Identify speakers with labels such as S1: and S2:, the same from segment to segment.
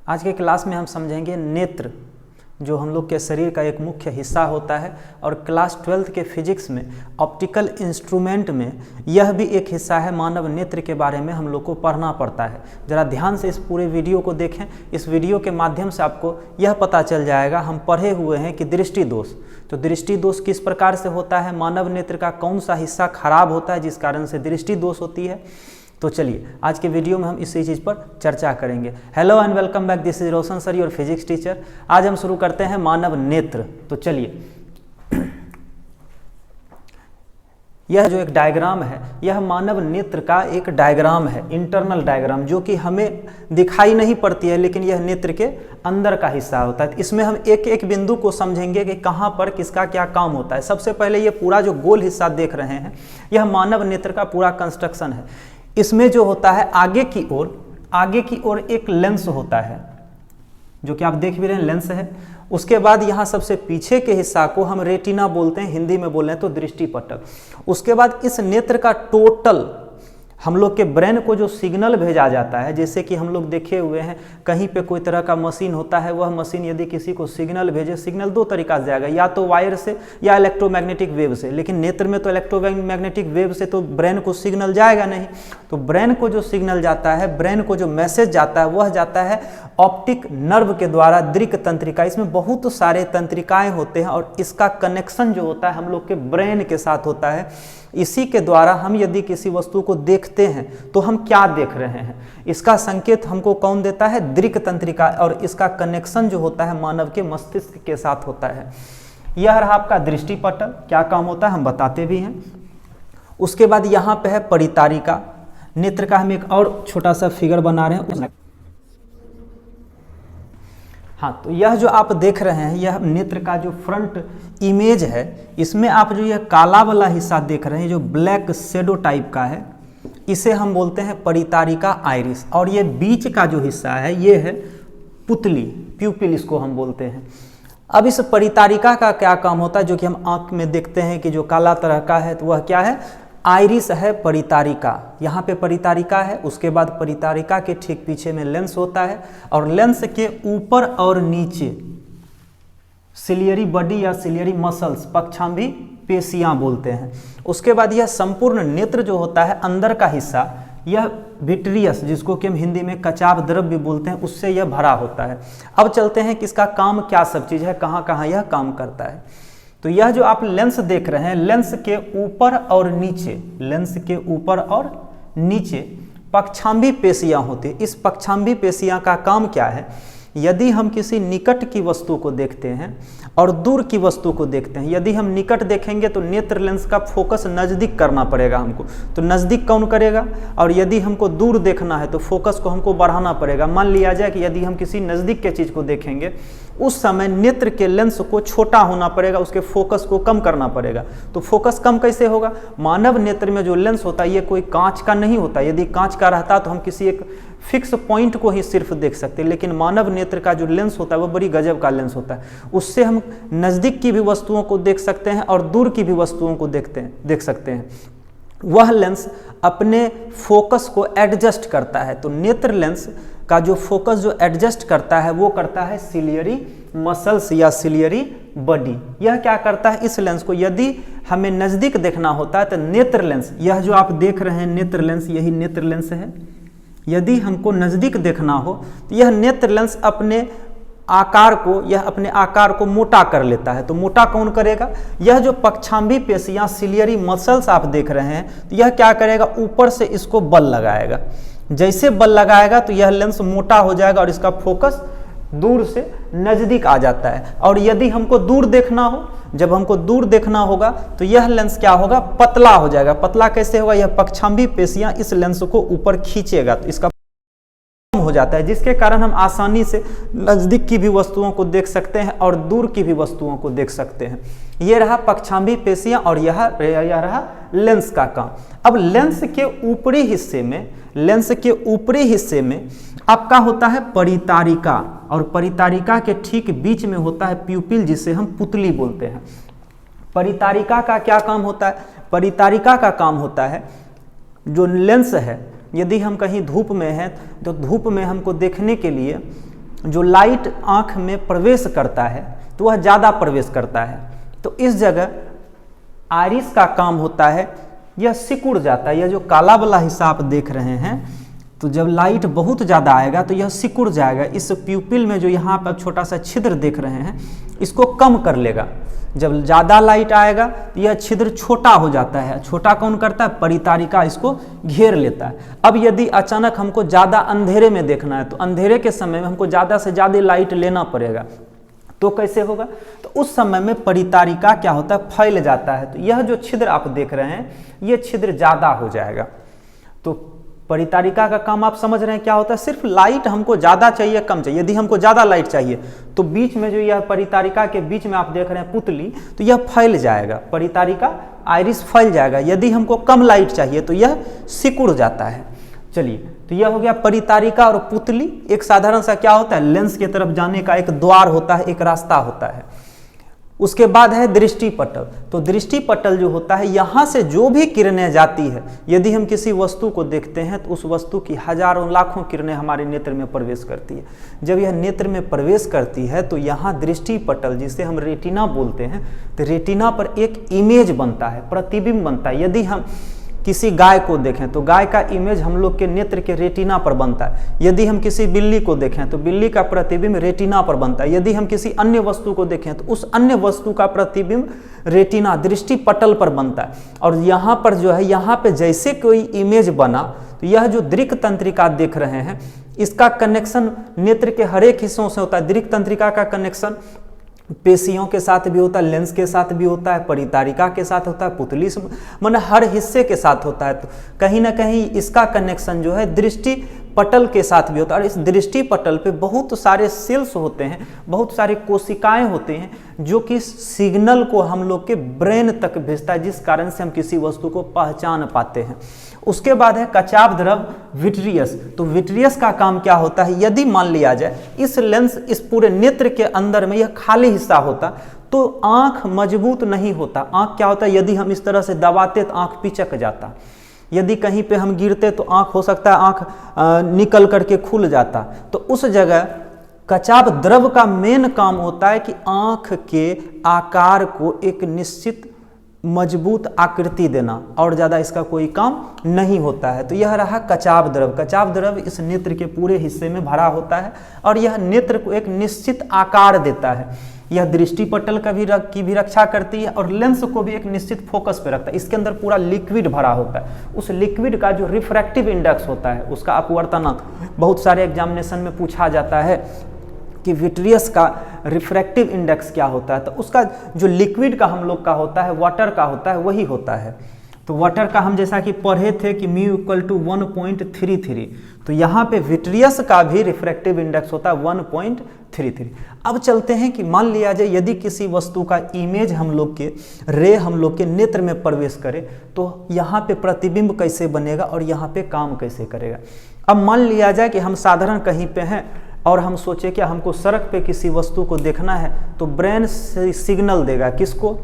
S1: आज के क्लास में हम समझेंगे नेत्र, जो हम लोग के शरीर का एक मुख्य हिस्सा होता है और क्लास 12th के फिजिक्स में ऑप्टिकल इंस्ट्रूमेंट में यह भी एक हिस्सा है। मानव नेत्र के बारे में हम लोग को पढ़ना पड़ता है। ज़रा ध्यान से इस पूरे वीडियो को देखें। इस वीडियो के माध्यम से आपको यह पता चल जाएगा, हम पढ़े हुए हैं कि दृष्टि दोष, तो दृष्टि दोष किस प्रकार से होता है, मानव नेत्र का कौन सा हिस्सा खराब होता है जिस कारण से दृष्टि दोष होती है। तो चलिए आज के वीडियो में हम इसी चीज़ पर चर्चा करेंगे। Hello and welcome back, this is Roshan sir, your physics teacher. आज हम शुरू करते हैं मानव नेत्र। तो चलिए, यह जो एक डायग्राम है, यह मानव नेत्र का एक डायग्राम है, इंटरनल डायग्राम, जो कि हमें दिखाई नहीं पड़ती है, लेकिन यह नेत्र के अंदर का हिस्सा होता है। इसमें हम एक एक बिंदु को समझेंगे कि कहाँ पर किसका क्या काम होता है। सबसे पहले ये पूरा जो गोल हिस्सा देख रहे हैं, यह मानव नेत्र का पूरा कंस्ट्रक्शन है। इसमें जो होता है आगे की ओर एक लेंस होता है, जो कि आप देख भी रहे हैं, लेंस है। उसके बाद यहाँ सबसे पीछे के हिस्सा को हम रेटिना बोलते हैं, हिंदी में बोल रहे हैं तो दृष्टिपटल। उसके बाद इस नेत्र का टोटल हम लोग के ब्रेन को जो सिग्नल भेजा जाता है, जैसे कि हम लोग देखे हुए हैं कहीं पे कोई तरह का मशीन होता है, वह मशीन यदि किसी को सिग्नल भेजे, सिग्नल दो तरीका से जाएगा, या तो वायर से या इलेक्ट्रोमैग्नेटिक वेव से। लेकिन नेत्र में तो इलेक्ट्रोमैग्नेटिक वेव से तो ब्रेन को सिग्नल जाएगा नहीं। तो ब्रेन को जो सिग्नल जाता है, ब्रेन को जो मैसेज जाता है, वह जाता है ऑप्टिक नर्व के द्वारा दृक तंत्रिका। इसमें बहुत सारे तंत्रिकाएँ होते हैं और इसका कनेक्शन जो होता है हम लोग के ब्रेन के साथ होता है। इसी के द्वारा हम यदि किसी वस्तु को देखते हैं तो हम क्या देख रहे हैं, इसका संकेत हमको कौन देता है, दृक तंत्रिका, और इसका कनेक्शन जो होता है मानव के मस्तिष्क के साथ होता है। यह रहा आपका दृष्टिपटल, क्या काम होता है हम बताते भी हैं। उसके बाद यहाँ पे है परितारिका। नेत्र का हम एक और छोटा सा फिगर बना रहे हैं। हाँ, तो यह जो आप देख रहे हैं, यह नेत्र का जो फ्रंट इमेज है, इसमें आप जो यह काला वाला हिस्सा देख रहे हैं, जो ब्लैक शेडो टाइप का है, इसे हम बोलते हैं परितारिका आइरिस। और ये बीच का जो हिस्सा है, ये है पुतली, प्यूपिल इसको हम बोलते हैं। अब इस परितारिका का क्या काम होता है, जो कि हम आँख में देखते हैं कि जो काला तरह का है, तो वह क्या है, आइरिस है परितारिका। यहाँ पे परितारिका है, उसके बाद परितारिका के ठीक पीछे में लेंस होता है, और लेंस के ऊपर और नीचे सिलियरी बॉडी या सिलियरी मसल्स, पक्षांभी पेशियां बोलते हैं। उसके बाद यह संपूर्ण नेत्र जो होता है, अंदर का हिस्सा, यह विट्रियस, जिसको कि हम हिंदी में कचाव द्रव्य बोलते हैं, उससे यह भरा होता है। अब चलते हैं कि इसका काम क्या सब चीज़ है, कहाँ कहाँ यह काम करता है। तो यह जो आप लेंस देख रहे हैं, लेंस के ऊपर और नीचे, लेंस के ऊपर और नीचे पक्षांभी पेशियां होती है। इस पक्षांभी पेशियां का काम क्या है, यदि हम किसी निकट की वस्तु को देखते हैं और दूर की वस्तु को देखते हैं, यदि हम निकट देखेंगे तो नेत्र लेंस का फोकस नज़दीक करना पड़ेगा हमको, तो नज़दीक कौन करेगा, और यदि हमको दूर देखना है तो फोकस को हमको बढ़ाना पड़ेगा। मान लिया जाए कि यदि हम किसी नज़दीक के चीज़ को देखेंगे, उस समय नेत्र के लेंस को छोटा होना पड़ेगा, उसके फोकस को कम करना पड़ेगा। तो फोकस कम कैसे होगा, मानव नेत्र में जो लेंस होता है, ये कोई कांच का नहीं होता। यदि कांच का रहता तो हम किसी एक फिक्स पॉइंट को ही सिर्फ देख सकते हैं, लेकिन मानव नेत्र का जो लेंस होता है वो बड़ी गजब का लेंस होता है। उससे हम नज़दीक की भी वस्तुओं को देख सकते हैं और दूर की भी वस्तुओं को देख सकते हैं। वह लेंस अपने फोकस को एडजस्ट करता है। तो नेत्र लेंस का जो फोकस जो एडजस्ट करता है, वो करता है सिलियरी मसल्स या सिलियरी बॉडी। यह क्या करता है, इस लेंस को यदि हमें नज़दीक देखना होता है तो नेत्र लेंस, यह जो आप देख रहे हैं नेत्र लेंस, यही नेत्र लेंस है। यदि हमको नज़दीक देखना हो तो यह नेत्र लेंस अपने आकार को मोटा कर लेता है। तो मोटा कौन करेगा, यह जो पक्षांभी पेशियां सिलियरी मसल्स आप देख रहे हैं, तो यह क्या करेगा, ऊपर से इसको बल लगाएगा। जैसे बल लगाएगा तो यह लेंस मोटा हो जाएगा और इसका फोकस दूर से नज़दीक आ जाता है। और यदि हमको दूर देखना हो, जब हमको दूर देखना होगा तो यह लेंस क्या होगा, पतला हो जाएगा। पतला कैसे होगा, यह पक्षांभी पेशियां इस लेंस को ऊपर खींचेगा तो इसका हो जाता है, जिसके कारण हम आसानी से नज़दीक की भी वस्तुओं को देख सकते हैं और दूर की भी वस्तुओं को देख सकते हैं। ये रहा पक्षांभी पेशियां और यह रहा लेंस का काम। अब लेंस के ऊपरी हिस्से में आपका होता है परितारिका, और परितारिका के ठीक बीच में होता है प्यूपिल, जिसे हम पुतली बोलते हैं। परितारिका का क्या काम होता है, परितारिका का काम होता है, जो लेंस है, यदि हम कहीं धूप में हैं तो धूप में हमको देखने के लिए जो लाइट आँख में प्रवेश करता है तो वह ज़्यादा प्रवेश करता है। तो इस जगह आइरिस का काम होता है, यह सिकुड़ जाता है। यह जो काला वाला हिस्सा आप देख रहे हैं, तो जब लाइट बहुत ज़्यादा आएगा तो यह सिकुड़ जाएगा। इस प्यूपिल में जो यहाँ पर छोटा सा छिद्र देख रहे हैं, इसको कम कर लेगा। जब ज़्यादा लाइट आएगा तो यह छिद्र छोटा हो जाता है। छोटा कौन करता है? परितारिका इसको घेर लेता है। अब यदि अचानक हमको ज़्यादा अंधेरे में देखना है तो अंधेरे के समय में हमको ज़्यादा से ज़्यादा लाइट लेना पड़ेगा। तो कैसे होगा? तो उस समय में परितारिका क्या होता है? फैल जाता है। तो यह जो छिद्र आप देख रहे हैं, ये छिद्र ज़्यादा हो जाएगा। तो परितारिका का काम आप समझ रहे हैं क्या होता है? सिर्फ लाइट हमको ज़्यादा चाहिए कम चाहिए। यदि हमको ज़्यादा लाइट चाहिए तो बीच में जो यह परितारिका के बीच में आप देख रहे हैं पुतली, तो यह फैल जाएगा। परितारिका आइरिस फैल जाएगा। यदि हमको कम लाइट चाहिए तो यह सिकुड़ जाता है। चलिए, तो यह हो गया परितारिका और पुतली। एक साधारण सा क्या होता है? लेंस की तरफ जाने का एक द्वार होता है, एक रास्ता होता है। उसके बाद है दृष्टिपटल। तो दृष्टिपटल जो होता है, यहाँ से जो भी किरणें जाती है, यदि हम किसी वस्तु को देखते हैं तो उस वस्तु की हजारों लाखों किरणें हमारे नेत्र में प्रवेश करती है। जब यह नेत्र में प्रवेश करती है तो यहाँ दृष्टिपटल, जिसे हम रेटिना बोलते हैं, तो रेटिना पर एक इमेज बनता है, प्रतिबिंब बनता है। यदि हम किसी गाय को देखें तो गाय का इमेज हम लोग के नेत्र के रेटिना पर बनता है। यदि हम किसी बिल्ली को देखें तो बिल्ली का प्रतिबिंब रेटिना पर बनता है। यदि हम किसी अन्य वस्तु को देखें तो उस अन्य वस्तु का प्रतिबिंब रेटिना, दृष्टिपटल पर बनता है। और यहाँ पर जो है, यहाँ पे जैसे कोई इमेज बना, तो यह जो दृक् तंत्रिका देख रहे हैं, इसका कनेक्शन नेत्र के हर एक हिस्सों से होता है। दृक् तंत्रिका का कनेक्शन पेशियों के साथ भी होता है, लेंस के साथ भी होता है, परितारिका के साथ होता है, पुतली से, माने हर हिस्से के साथ होता है। तो कहीं ना कहीं इसका कनेक्शन जो है दृष्टि पटल के साथ भी होता है। और इस दृष्टि पटल पे बहुत सारे सेल्स होते हैं, बहुत सारे कोशिकाएं होते हैं, जो कि सिग्नल को हम लोग के ब्रेन तक भेजता है, जिस कारण से हम किसी वस्तु को पहचान पाते हैं। उसके बाद है कचाव द्रव विट्रियस। तो विट्रियस का काम क्या होता है? यदि मान लिया जाए इस लेंस, इस पूरे नेत्र के अंदर में यह खाली हिस्सा होता तो आंख मजबूत नहीं होता। आंख क्या होता है? यदि हम इस तरह से दबाते तो आंख पिचक जाता। यदि कहीं पे हम गिरते तो आंख, हो सकता है आंख निकल करके खुल जाता। तो उस जगह कचाव द्रव का मेन काम होता है कि आंख के आकार को एक निश्चित मजबूत आकृति देना, और ज़्यादा इसका कोई काम नहीं होता है। तो यह रहा कचाव द्रव। कचाव द्रव इस नेत्र के पूरे हिस्से में भरा होता है और यह नेत्र को एक निश्चित आकार देता है। यह दृष्टिपटल की भी रक्षा करती है और लेंस को भी एक निश्चित फोकस पे रखता है। इसके अंदर पूरा लिक्विड भरा होता है। उस लिक्विड का जो रिफ्रैक्टिव इंडेक्स होता है, उसका अपवर्तनांक बहुत सारे एग्जामिनेशन में पूछा जाता है कि विट्रियस का रिफ्रैक्टिव इंडेक्स क्या होता है। तो उसका जो लिक्विड का हम लोग का होता है, वाटर का होता है, वही होता है। तो वाटर का हम जैसा कि पढ़े थे कि μ = 1.33। तो यहाँ पे विट्रियस का भी रिफ्रैक्टिव इंडेक्स होता है 1.33। अब चलते हैं कि मान लिया जाए यदि किसी वस्तु का इमेज हम लोग के रे हम लोग के नेत्र में प्रवेश करे तो यहाँ पे प्रतिबिंब कैसे बनेगा और यहाँ पे काम कैसे करेगा। अब मान लिया जाए कि हम साधारण कहीं पे हैं और हम सोचे कि हमको सड़क पे किसी वस्तु को देखना है, तो ब्रेन सिग्नल देगा, किसको?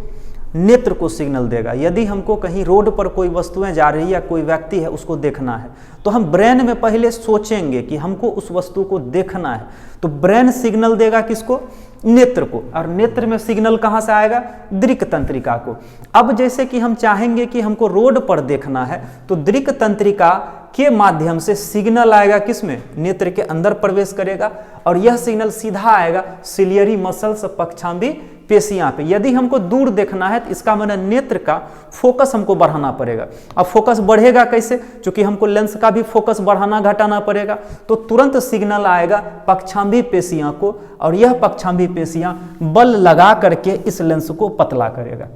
S1: नेत्र को सिग्नल देगा। यदि हमको कहीं रोड पर कोई वस्तुएं जा रही है या कोई व्यक्ति है उसको देखना है, तो हम ब्रेन में पहले सोचेंगे कि हमको उस वस्तु को देखना है, तो ब्रेन सिग्नल देगा किसको? नेत्र को। और नेत्र में सिग्नल कहाँ से आएगा? दृक् तंत्रिका को। अब जैसे कि हम चाहेंगे कि हमको रोड पर देखना है, तो दृक् तंत्रिका के माध्यम से सिग्नल आएगा किसमें? नेत्र के अंदर प्रवेश करेगा और यह सिग्नल सीधा आएगा सिलियरी मसल्स, पक्षांबी पेशियां पे। यदि हमको दूर देखना है तो इसका मतलब नेत्र का फोकस हमको बढ़ाना पड़ेगा। अब फोकस बढ़ेगा कैसे? क्योंकि हमको लेंस का भी फोकस बढ़ाना घटाना पड़ेगा। तो तुरंत सिग्नल आएगा पक्षांबी पेशियां को और यह पक्षांबी पेशियां बल लगा करके इस लेंस को पतला करेगा।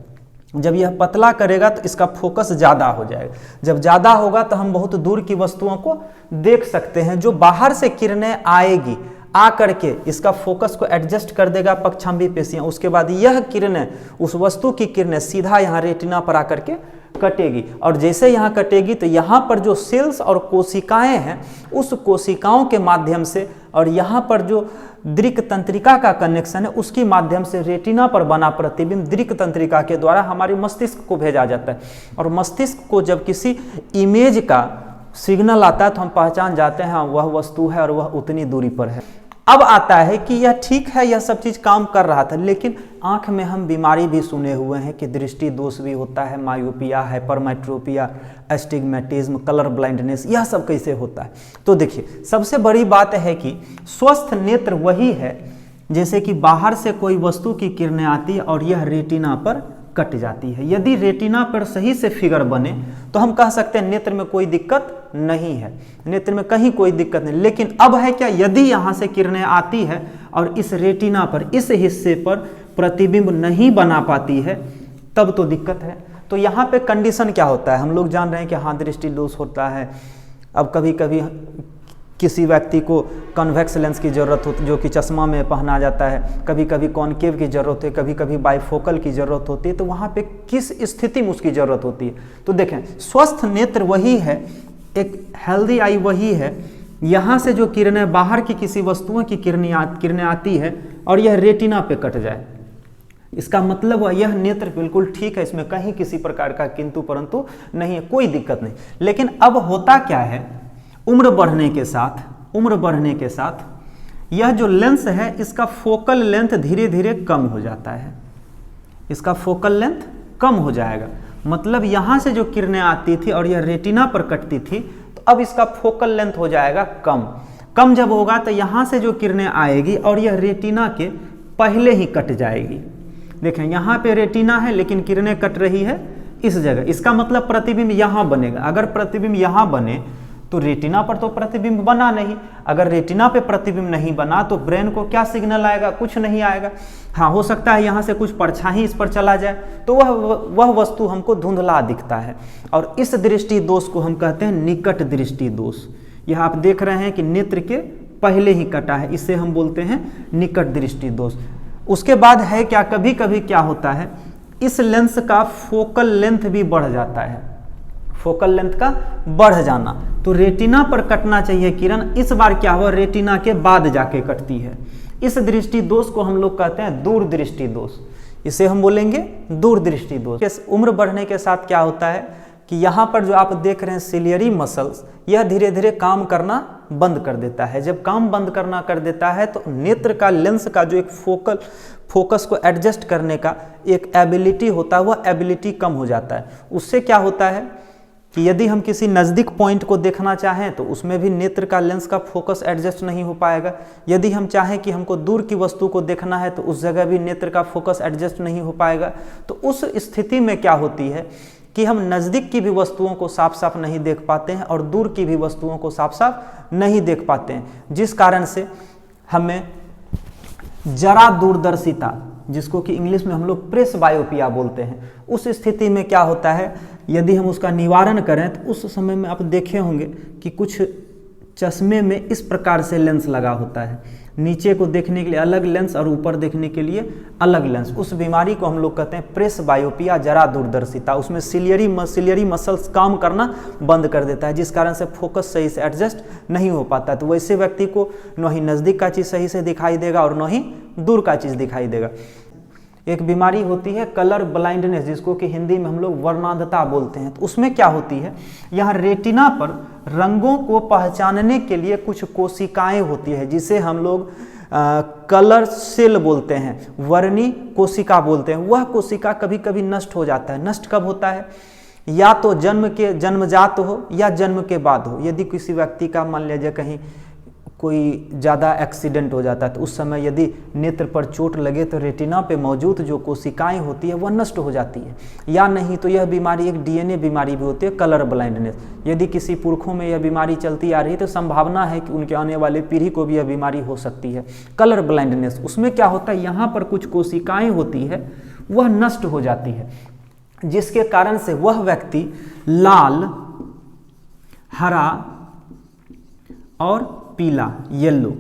S1: जब यह पतला करेगा तो इसका फोकस ज़्यादा हो जाएगा। जब ज़्यादा होगा तो हम बहुत दूर की वस्तुओं को देख सकते हैं। जो बाहर से किरणें आएगी, आ करके इसका फोकस को एडजस्ट कर देगा पक्षांबी पेशियां। उसके बाद यह किरणें, उस वस्तु की किरणें सीधा यहाँ रेटिना पर आकर के कटेगी और जैसे यहाँ कटेगी तो यहाँ पर जो सेल्स और कोशिकाएं हैं, उस कोशिकाओं के माध्यम से और यहाँ पर जो दृक् तंत्रिका का कनेक्शन है उसके माध्यम से रेटिना पर बना प्रतिबिंब दृक् तंत्रिका के द्वारा हमारे मस्तिष्क को भेजा जाता है। और मस्तिष्क को जब किसी इमेज का सिग्नल आता है तो हम पहचान जाते हैं वह वस्तु है और वह उतनी दूरी पर है। अब आता है कि यह ठीक है, यह सब चीज़ काम कर रहा था, लेकिन आँख में हम बीमारी भी सुने हुए हैं कि दृष्टि दोष भी होता है, myopia, hypermetropia, astigmatism, colour blindness, यह सब कैसे होता है। तो देखिए, सबसे बड़ी बात है कि स्वस्थ नेत्र वही है जैसे कि बाहर से कोई वस्तु की किरणें आती है और यह रेटिना पर कट जाती है। यदि रेटिना पर सही से फिगर बने तो हम कह सकते हैं नेत्र में कोई दिक्कत नहीं है, नेत्र में कहीं कोई दिक्कत नहीं। लेकिन अब है क्या, यदि यहाँ से किरणें आती है और इस रेटिना पर, इस हिस्से पर प्रतिबिंब नहीं बना पाती है, तब तो दिक्कत है। तो यहाँ पे कंडीशन क्या होता है, हम लोग जान रहे हैं कि हाँ दृष्टि दोष होता है। अब कभी कभी किसी व्यक्ति को कन्वेक्स लेंस की ज़रूरत होती है जो कि चश्मा में पहना जाता है, कभी कभी कॉनकेव की ज़रूरत है, कभी कभी बाइफोकल की ज़रूरत होती है। तो वहाँ पे किस स्थिति में उसकी ज़रूरत होती है। तो देखें, स्वस्थ नेत्र वही है, एक हेल्दी आई वही है, यहाँ से जो किरणें बाहर की किसी वस्तुओं की किरणें आती है और यह रेटिना पे कट जाए, इसका मतलब यह नेत्र बिल्कुल ठीक है, इसमें कहीं किसी प्रकार का किंतु परंतु नहीं है, कोई दिक्कत नहीं। लेकिन अब होता क्या है, उम्र बढ़ने के साथ यह जो लेंस है इसका फोकल लेंथ धीरे धीरे कम हो जाता है, इसका फोकल लेंथ कम हो जाएगा। मतलब यहाँ से जो किरणें आती थी और यह रेटिना पर कटती थी, तो अब इसका फोकल लेंथ हो जाएगा कम जब होगा तो यहाँ से जो किरणें आएगी और यह रेटिना के पहले ही कट जाएगी। देखें, यहाँ पे रेटिना है लेकिन किरणें कट रही है इस जगह, इसका मतलब प्रतिबिंब यहाँ बनेगा। अगर प्रतिबिंब यहाँ बने तो रेटिना पर तो प्रतिबिंब बना नहीं, अगर रेटिना पे प्रतिबिंब नहीं बना तो ब्रेन को क्या सिग्नल आएगा, कुछ नहीं आएगा। हाँ, हो सकता है यहाँ से कुछ परछाई इस पर चला जाए तो वह वस्तु हमको धुंधला दिखता है, और इस दृष्टि दोष को हम कहते हैं निकट दृष्टि दोष। यह आप देख रहे हैं कि नेत्र के पहले ही कटा है, इसे हम बोलते हैं निकट दृष्टि दोष। उसके बाद है क्या, कभी कभी क्या होता है, इस लेंस का फोकल लेंथ भी बढ़ जाता है, फोकल लेंथ का बढ़ जाना। तो रेटिना पर कटना चाहिए किरण, इस बार क्या हुआ, रेटिना के बाद जाके कटती है। इस दृष्टि दोष को हम लोग कहते हैं दूरदृष्टि दोष, इसे हम बोलेंगे दूरदृष्टि दोष। उम्र बढ़ने के साथ क्या होता है कि यहाँ पर जो आप देख रहे हैं सिलियरी मसल्स, यह धीरे धीरे काम करना बंद कर देता है। जब काम बंद करना कर देता है तो नेत्र का, लेंस का जो एक फोकस को एडजस्ट करने का एक एबिलिटी होता है, वह एबिलिटी कम हो जाता है। उससे क्या होता है कि यदि हम किसी नज़दीक पॉइंट को देखना चाहें तो उसमें भी नेत्र का लेंस का फोकस एडजस्ट नहीं हो पाएगा। यदि हम चाहें कि हमको दूर की वस्तु को देखना है तो उस जगह भी नेत्र का फोकस एडजस्ट नहीं हो पाएगा। तो उस स्थिति में क्या होती है कि हम नज़दीक की भी वस्तुओं को साफ साफ नहीं देख पाते हैं और दूर की भी वस्तुओं को साफ साफ नहीं देख पाते हैं, जिस कारण से हमें जरा दूरदर्शिता, जिसको कि इंग्लिश में हम लोग प्रेस बायोपिया बोलते हैं, उस स्थिति में क्या होता है, यदि हम उसका निवारण करें तो उस समय में आप देखे होंगे कि कुछ चश्मे में इस प्रकार से लेंस लगा होता है, नीचे को देखने के लिए अलग लेंस और ऊपर देखने के लिए अलग लेंस। उस बीमारी को हम लोग कहते हैं प्रेस बायोपिया, जरा दूरदर्शिता। उसमें सिलियरी मसल्स काम करना बंद कर देता है, जिस कारण से फोकस सही से एडजस्ट नहीं हो पाता। तो वैसे व्यक्ति को न ही नज़दीक का चीज़ सही से दिखाई देगा और न ही दूर का चीज़ दिखाई देगा। एक बीमारी होती है कलर ब्लाइंडनेस, जिसको कि हिंदी में हम लोग वर्णांधता बोलते हैं। तो उसमें क्या होती है, यहाँ रेटिना पर रंगों को पहचानने के लिए कुछ कोशिकाएं होती है, जिसे हम लोग कलर सेल बोलते हैं, वर्णी कोशिका बोलते हैं। वह कोशिका कभी कभी नष्ट हो जाता है। नष्ट कब होता है, या तो जन्मजात हो या जन्म के बाद हो। यदि किसी व्यक्ति का मान लीजिए कहीं कोई ज़्यादा एक्सीडेंट हो जाता है तो उस समय यदि नेत्र पर चोट लगे तो रेटिना पे मौजूद जो कोशिकाएं होती है वह नष्ट हो जाती है। या नहीं तो यह बीमारी एक डीएनए बीमारी भी होती है, कलर ब्लाइंडनेस। यदि किसी पुरखों में यह बीमारी चलती आ रही है तो संभावना है कि उनके आने वाले पीढ़ी को भी यह बीमारी हो सकती है, कलर ब्लाइंडनेस। उसमें क्या होता है, यहाँ पर कुछ कोशिकाएँ होती है वह नष्ट हो जाती है, जिसके कारण से वह व्यक्ति लाल, हरा और पीला, येलो,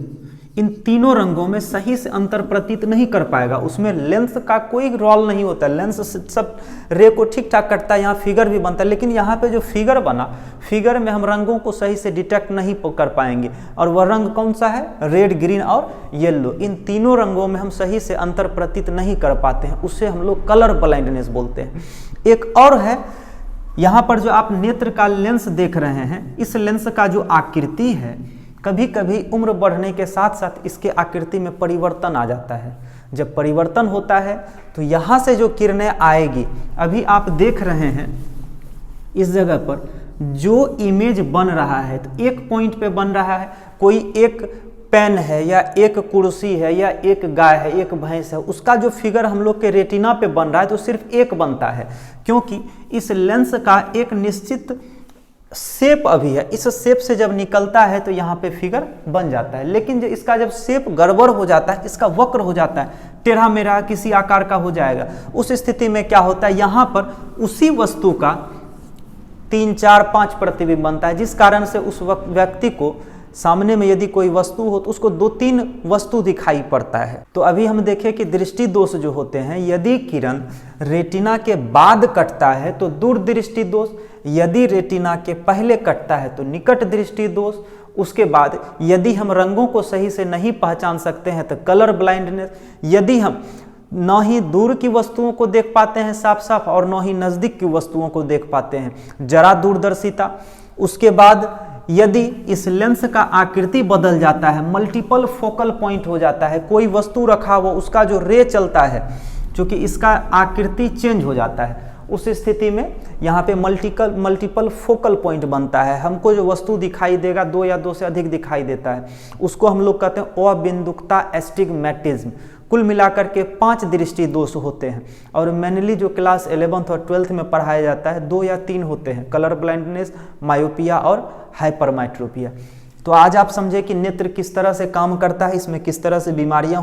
S1: इन तीनों रंगों में सही से अंतर प्रतीत नहीं कर पाएगा। उसमें लेंस का कोई रोल नहीं होता, लेंस सब रे को ठीक ठाक करता है, यहाँ फिगर भी बनता है। लेकिन यहाँ पे जो फिगर बना, फिगर में हम रंगों को सही से डिटेक्ट नहीं कर पाएंगे। और वह रंग कौन सा है, रेड, ग्रीन और येलो। इन तीनों रंगों में हम सही से अंतर प्रतीत नहीं कर पाते हैं, उससे हम लोग कलर ब्लाइंडनेस बोलते हैं। एक और है, यहाँ पर जो आप नेत्र का लेंस देख रहे हैं, इस लेंस का जो आकृति है कभी कभी उम्र बढ़ने के साथ साथ इसके आकृति में परिवर्तन आ जाता है। जब परिवर्तन होता है तो यहाँ से जो किरणें आएगी, अभी आप देख रहे हैं इस जगह पर जो इमेज बन रहा है, तो एक पॉइंट पे बन रहा है, कोई एक पेन है या एक कुर्सी है या एक गाय है, एक भैंस है, उसका जो फिगर हम लोग के रेटिना पे बन रहा है तो सिर्फ एक बनता है, क्योंकि इस लेंस का एक निश्चित शेप अभी है। इस शेप से जब निकलता है तो यहाँ पे फिगर बन जाता है। लेकिन जब इसका जब शेप गड़बड़ हो जाता है, इसका वक्र हो जाता है, टेढ़ा मेढ़ा किसी आकार का हो जाएगा, उस स्थिति में क्या होता है, यहाँ पर उसी वस्तु का 3, 4, 5 प्रतिबिंब बनता है, जिस कारण से उस व्यक्ति को सामने में यदि कोई वस्तु हो तो उसको 2-3 वस्तु दिखाई पड़ता है। तो अभी हम देखें कि दृष्टि दोष जो होते हैं, यदि किरण रेटिना के बाद कटता है तो दूर दृष्टि दोष, यदि रेटिना के पहले कटता है तो निकट दृष्टि दोष, उसके बाद यदि हम रंगों को सही से नहीं पहचान सकते हैं तो कलर ब्लाइंडनेस, यदि हम न ही दूर की वस्तुओं को देख पाते हैं साफ साफ और न ही नज़दीक की वस्तुओं को देख पाते हैं, जरा दूरदर्शिता, उसके बाद यदि इस लेंस का आकृति बदल जाता है, मल्टीपल फोकल पॉइंट हो जाता है, कोई वस्तु रखा हुआ उसका जो रे चलता है, क्योंकि इसका आकृति चेंज हो जाता है, उस स्थिति में यहाँ पे मल्टीपल फोकल पॉइंट बनता है। हमको जो वस्तु दिखाई देगा 2 या 2 से अधिक दिखाई देता है, उसको हम लोग कहते हैं अबिंदुकता एस्टिग्मेटिज्म। कुल मिलाकर के 5 दृष्टि दोष होते हैं और मेनली जो क्लास 11th और 12th में पढ़ाया जाता है 2 या 3 होते हैं, कलर ब्लाइंडनेस, मायोपिया और हाइपरमेट्रोपिया। तो आज आप समझे कि नेत्र किस तरह से काम करता है, इसमें किस तरह से बीमारियां